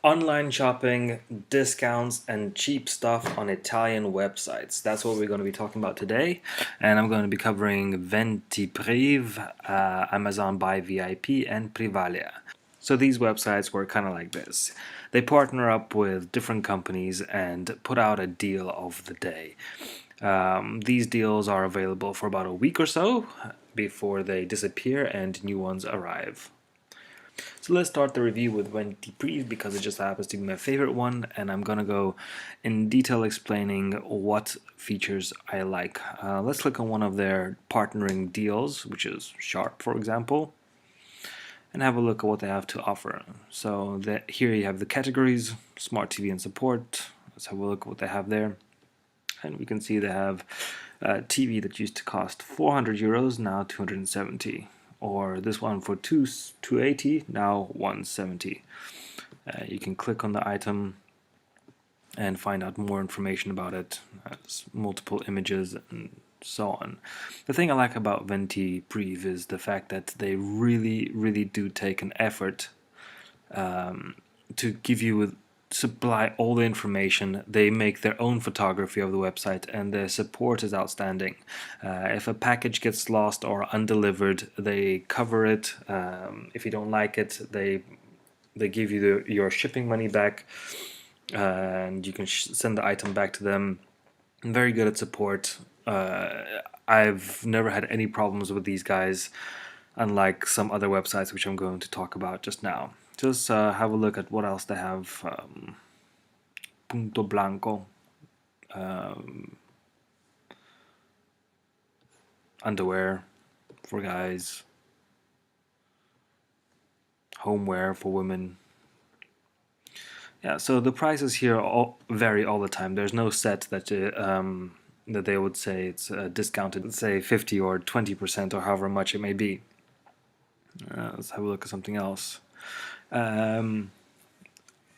Online shopping, discounts, and cheap stuff on Italian websites. That's what we're going to be talking about today. And I'm going to be covering Vente-Prive, Amazon Buy VIP, and Privalia. So these websites work kind of like this. They partner up with different companies and put out a deal of the day. These deals are available for about a week or so before they disappear and new ones arrive. So let's start the review with Vente-Prive because it just happens to be my favorite one, and I'm gonna go in detail explaining what features I like. Let's click on one of their partnering deals, which is Sharp, for example, and have a look at what they have to offer. So here you have the categories, smart TV and support. Let's have a look at what they have there. And we can see they have a TV that used to cost 400 euros, now 270. Or this one for 280, now 170. You can click on the item and find out more information about it, multiple images and so on. The thing I like about Vente-Prive is the fact that they really do take an effort to give you supply all the information. They make their own photography of the website, and their support is outstanding. If a package gets lost or undelivered, they cover it. If you don't like it, they give you your shipping money back, and you can send the item back to them. Very good at support. I've never had any problems with these guys, unlike some other websites which I'm going to talk about just now. Just have a look at what else they have. Punto Blanco, underwear for guys, homeware for women. Yeah, so the prices here vary all the time. There's no set that that they would say it's discounted, say 50 or 20% or however much it may be. Let's have a look at something else.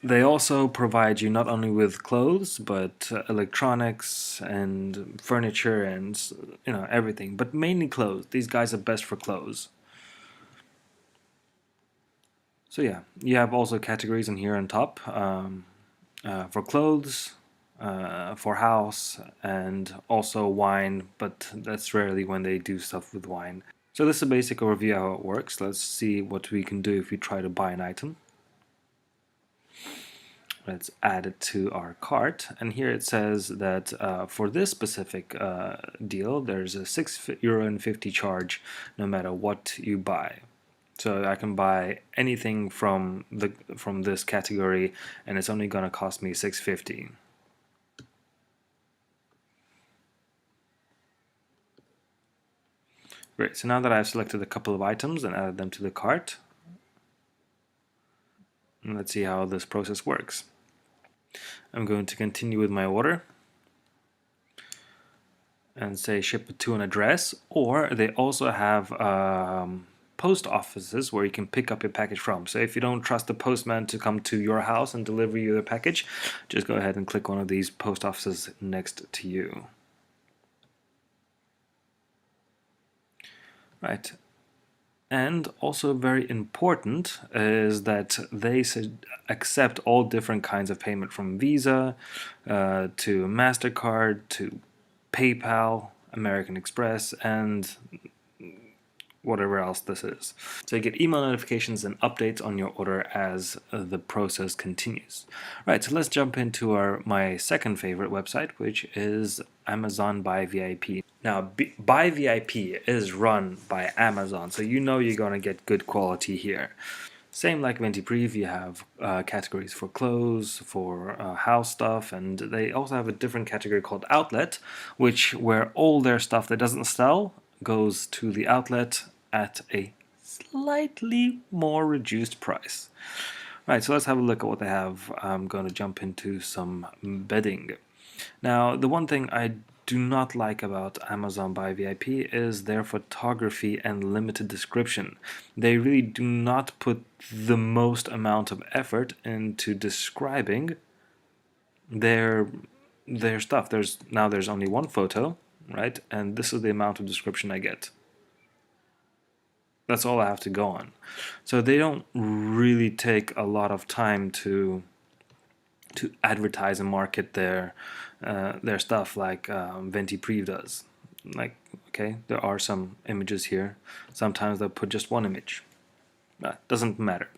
They also provide you not only with clothes, but electronics and furniture and everything, but mainly clothes. These guys are best for clothes. So yeah, you have also categories in here on top for clothes, for house, and also wine, but that's rarely when they do stuff with wine. So this is a basic overview of how it works. Let's see what we can do if we try to buy an item. Let's add it to our cart, and here it says that for this specific deal there's a €6.50 charge no matter what you buy. So I can buy anything from this category, and it's only going to cost me €6.50. Great, so now that I've selected a couple of items and added them to the cart, let's see how this process works. I'm going to continue with my order and say ship it to an address, or they also have post offices where you can pick up your package from. So if you don't trust the postman to come to your house and deliver you the package, just go ahead and click one of these post offices next to you. Right. And also very important is that they accept all different kinds of payment, from Visa to MasterCard to PayPal, American Express, and whatever else this is. So you get email notifications and updates on your order as the process continues. Right, so let's jump into my second favorite website, which is Amazon Buy VIP. Now, Buy VIP is run by Amazon, so you know you're going to get good quality here. Same like Vente-Prive, you have categories for clothes, for house stuff, and they also have a different category called outlet, where all their stuff that doesn't sell goes to the outlet at a slightly more reduced price. Right, so let's have a look at what they have. I'm going to jump into some bedding. Now, the one thing I do not like about Amazon Buy VIP is their photography and limited description. They really do not put the most amount of effort into describing their stuff. There's only one photo, right? And this is the amount of description I get. That's all I have to go on. So they don't really take a lot of time to to advertise and market their stuff like Vente-Prive does. Like, okay, there are some images here. Sometimes they'll put just one image. Doesn't matter.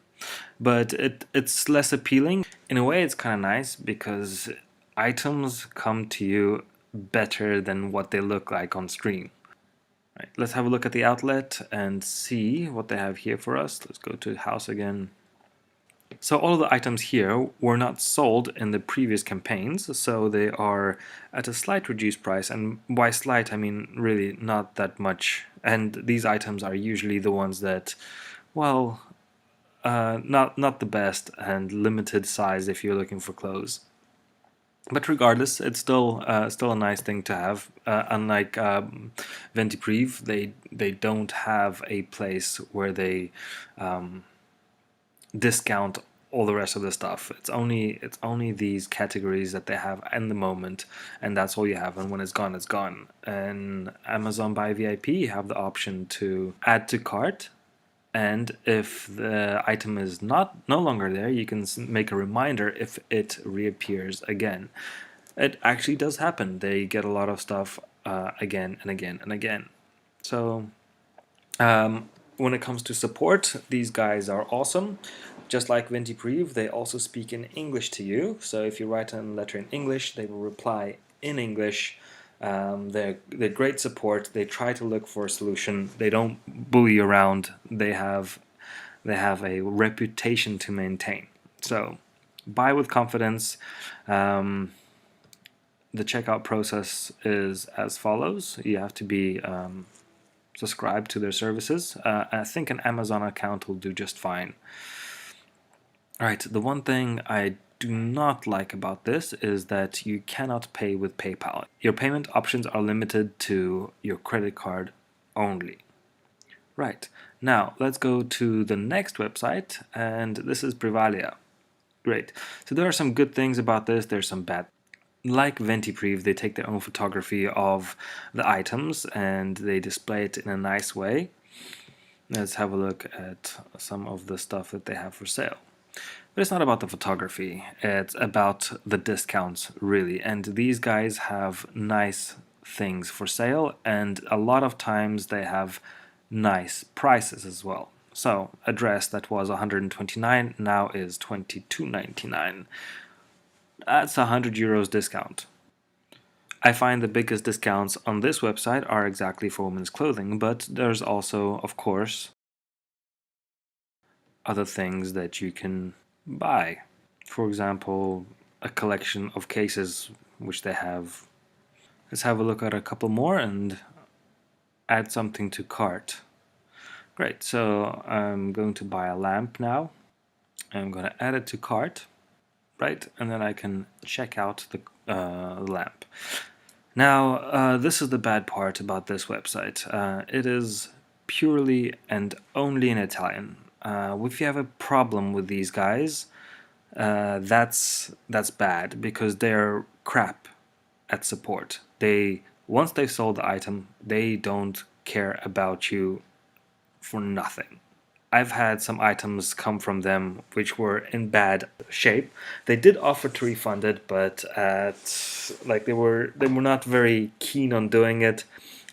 But it's less appealing. In a way, it's kind of nice because items come to you better than what they look like on screen. Right, let's have a look at the outlet and see what they have here for us. Let's go to house again. So all of the items here were not sold in the previous campaigns, so they are at a slight reduced price, and by slight I mean really not that much. And these items are usually the ones that, well, not the best and limited size if you're looking for clothes. But regardless, it's still a nice thing to have. Unlike Vente-Prive, they don't have a place where they discount all the rest of the stuff. It's only these categories that they have in the moment, and that's all you have. And when it's gone, it's gone. And Amazon Buy VIP, you have the option to add to cart. And if the item is no longer there, you can make a reminder if it reappears again. It actually does happen. They get a lot of stuff again and again and again. So when it comes to support, these guys are awesome. Just like Vente-Prive, they also speak in English to you. So if you write a letter in English, they will reply in English. They're great support. They try to look for a solution. They don't bully around. They have a reputation to maintain. So buy with confidence. The checkout process is as follows. You have to be subscribed to their services. I think an Amazon account will do just fine. Alright, the one thing I do not like about this is that you cannot pay with PayPal. Your payment options are limited to your credit card only. Right, now let's go to the next website, and this is Privalia. Great. So there are some good things about this, there's some bad. Like Vente-Prive, they take their own photography of the items and they display it in a nice way. Let's have a look at some of the stuff that they have for sale. But it's not about the photography, it's about the discounts, really. And these guys have nice things for sale, and a lot of times they have nice prices as well. So a dress that was $129 now is $22.99. That's €100 discount. I find the biggest discounts on this website are exactly for women's clothing, but there's also, of course, other things that you can buy. For example, a collection of cases which they have. Let's have a look at a couple more and add something to cart. Great, so I'm going to buy a lamp now. I'm going to add it to cart, right? And then I can check out the lamp. Now, this is the bad part about this website. It is purely and only in Italian. If you have a problem with these guys, that's bad because they're crap at support. Once they've sold the item, they don't care about you for nothing. I've had some items come from them which were in bad shape. They did offer to refund it, but they were not very keen on doing it.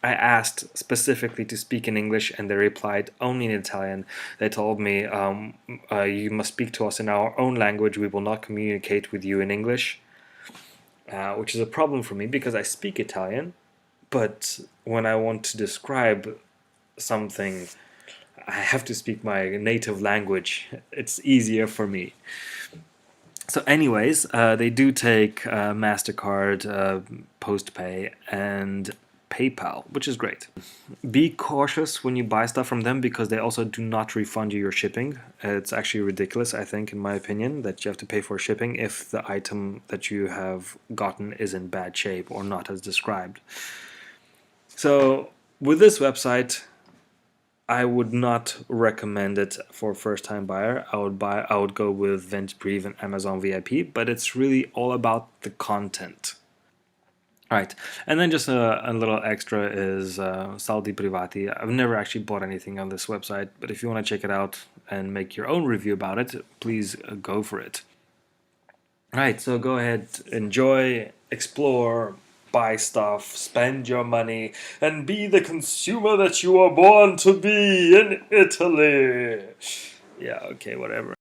I asked specifically to speak in English, and they replied only in Italian. They told me, you must speak to us in our own language. We will not communicate with you in English, which is a problem for me because I speak Italian, but when I want to describe something, I have to speak my native language. It's easier for me. So anyways, they do take MasterCard, PostPay, and PayPal, which is great. Be cautious when you buy stuff from them because they also do not refund you your shipping. It's actually ridiculous, I think, in my opinion, that you have to pay for shipping if the item that you have gotten is in bad shape or not as described. So with this website, I would not recommend it for a first-time buyer. I would go with Vente-Prive and Amazon VIP, but it's really all about the content. Right, and then just a little extra is Saldi Privati. I've never actually bought anything on this website, but if you want to check it out and make your own review about it, please go for it. Right, so go ahead, enjoy, explore, buy stuff, spend your money, and be the consumer that you are born to be in Italy. Yeah, okay, whatever.